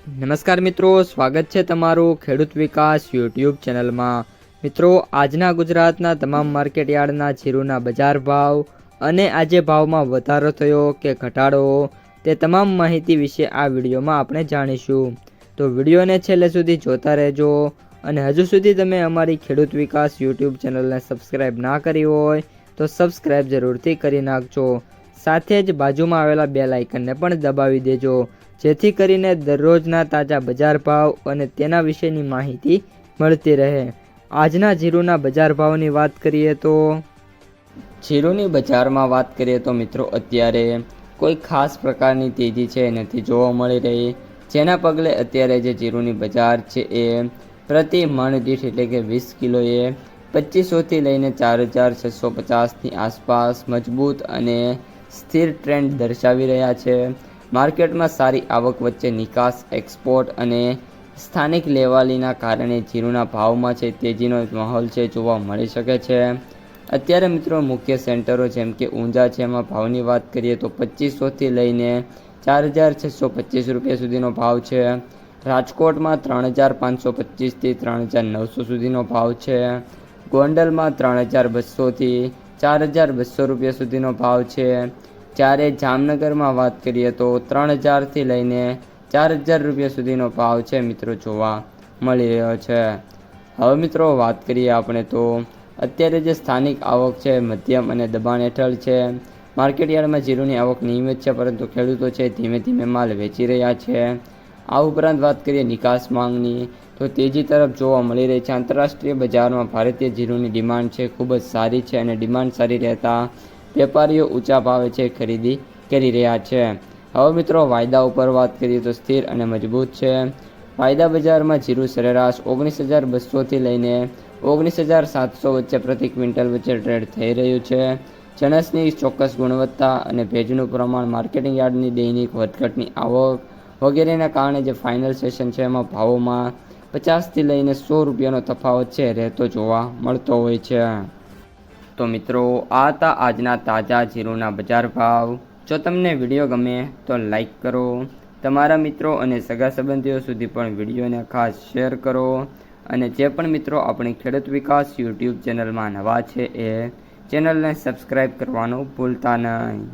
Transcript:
નમસ્કાર મિત્રો, સ્વાગત છે તમારું ખેડૂત વિકાસ યુટ્યુબ ચેનલમાં। મિત્રો, આજના ગુજરાતના તમામ માર્કેટયાર્ડના જીરુના બજાર ભાવ અને આજે ભાવમાં વધારો થયો કે ઘટાડો તે તમામ માહિતી વિશે આ વિડીયોમાં આપણે જાણીશું। તો વિડીયોને છેલ્લે સુધી જોતા રહેજો અને હજુ સુધી તમે અમારી ખેડૂત વિકાસ યુટ્યુબ ચેનલને સબસ્ક્રાઈબ ના કરી હોય તો સબસ્ક્રાઈબ જરૂરથી કરી નાખજો। સાથે જ બાજુમાં આવેલા બેલ આઇકનને પણ દબાવી દેજો, જેથી કરીને દરરોજના તાજા બજાર ભાવ અને તેના વિશેની માહિતી મળતી રહે। આજના જીરુના બજાર ભાવની વાત કરીએ તો જીરુની બજારમાં વાત કરીએ તો મિત્રો અત્યારે કોઈ ખાસ પ્રકારની તેજી છે નથી જોવા મળી રહી, જેના પગલે અત્યારે જે જીરુની બજાર છે એ પ્રતિ મણ દીઠ એટલે કે 20 કિલોએ 2500થી લઈને 4650ની આસપાસ મજબૂત અને સ્થિર ટ્રેન્ડ દર્શાવી રહ્યા છે। માર્કેટમાં સારી આવક વચ્ચે નિકાસ, એક્સપોર્ટ અને સ્થાનિક લેવાલીના કારણે જીરુના ભાવમાં છે તેજીનો માહોલ છે જોવા મળી શકે છે। અત્યારે મિત્રો મુખ્ય સેન્ટરો જેમ કે ઊંઝા છે, એમાં ભાવની વાત કરીએ તો 2500થી લઈને 4625 રૂપિયા સુધીનો ભાવ છે। રાજકોટમાં 3525થી 3900 સુધીનો ભાવ છે। ગોંડલમાં 3200થી 4200 રૂપિયા સુધીનો ભાવ છે। જ્યારે જામનગરમાં વાત કરીએ તો 3000થી લઈને 4000 રૂપિયા સુધીનો ભાવ છે મિત્રો જોવા મળી રહ્યો છે। હવે મિત્રો વાત કરીએ આપણે તો અત્યારે જે સ્થાનિક આવક છે મધ્યમ અને દબાણ હેઠળ છે। માર્કેટયાર્ડમાં જીરુની આવક નિયમિત છે, પરંતુ ખેડૂતો છે ધીમે ધીમે માલ વેચી રહ્યા છે। આ ઉપરાંત વાત કરીએ નિકાસ માંગની તો તેજી તરફ જોવા મળી રહી છે। આંતરરાષ્ટ્રીય બજારમાં ભારતીય જીરુની ડિમાન્ડ છે ખૂબ જ સારી છે અને ડિમાન્ડ સારી રહેતા વેપારીઓ ઊંચા ભાવે છે ખરીદી કરી રહ્યા છે। હવે મિત્રો વાયદા ઉપર વાત કરીએ તો સ્થિર અને મજબૂત છે। વાયદા બજારમાં જીરું સરેરાશ 19200થી લઈને 19700 વચ્ચે પ્રતિ ક્વિન્ટલ વચ્ચે ટ્રેડ થઈ રહ્યું છે। જણસની ચોક્કસ ગુણવત્તા અને ભેજનું પ્રમાણ, માર્કેટિંગ યાર્ડની દૈનિક વધઘટની આવક વગેરેના કારણે જે ફાઇનલ સેશન છે એમાં ભાવોમાં 50થી લઈને 100 રૂપિયાનો તફાવત છે રહેતો જોવા મળતો હોય છે। તો મિત્રો આ હતા આજના તાજા જીરુના બજાર ભાવ। જો તમને વિડીયો ગમે તો લાઈક કરો, તમારા મિત્રો અને સગા સંબંધીઓ સુધી પણ વિડીયોને ખાસ શેર કરો અને જે પણ મિત્રો આપણી ખેડૂત વિકાસ યુટ્યુબ ચેનલમાં નવા છે એ ચેનલને સબસ્ક્રાઈબ કરવાનું ભૂલતા નહીં।